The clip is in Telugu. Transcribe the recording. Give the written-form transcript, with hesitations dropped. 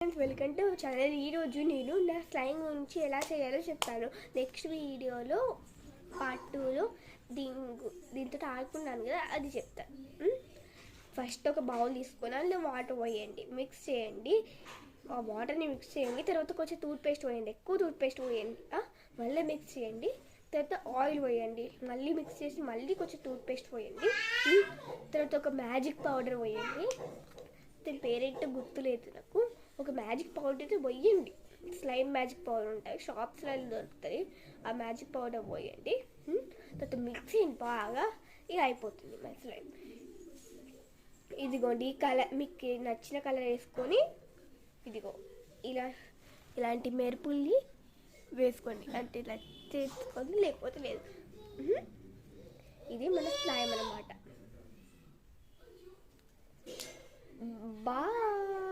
Welcome to channel. ఈరోజు నేను నా స్లైమ్ గురించి ఎలా చేయాలో చెప్తాను. నెక్స్ట్ వీడియోలో పార్ట్ 2లో దీంతో ఆడుకున్నాను కదా, అది చెప్తాను. ఫస్ట్ ఒక బౌల్ తీసుకొని అందులో వాటర్ పోయండి, మిక్స్ చేయండి. ఆ వాటర్ని మిక్స్ చేయండి. తర్వాత కొంచెం టూత్పేస్ట్ పోయండి, ఎక్కువ టూత్పేస్ట్ పోయండి. మళ్ళీ మిక్స్ చేయండి. తర్వాత ఆయిల్ పోయండి, మళ్ళీ మిక్స్ చేసి మళ్ళీ కొంచెం టూత్పేస్ట్ పోయండి. తర్వాత ఒక మ్యాజిక్ పౌడర్ పోయండి. దాని పేరేంటో గుర్తులేదు నాకు. ఒక మ్యాజిక్ పౌడర్ పోయండి. స్లైమ్ మ్యాజిక్ పౌడర్ ఉంటాయి, షాప్స్లలో దొరుకుతుంది. ఆ మ్యాజిక్ పౌడర్ పోయండి. తర్వాత మిక్స్ చేయండి బాగా. ఇక అయిపోతుంది మన స్లైమ్. ఇదిగోండి, ఈ కలర్ మీకు నచ్చిన కలర్ వేసుకొని ఇదిగో ఇలాంటి మెరుపుల్ని వేసుకోండి. అంటే ఇలా చేసుకోండి, లేకపోతే లేదు. ఇది మన స్లైమ్ అన్నమాట. Bye.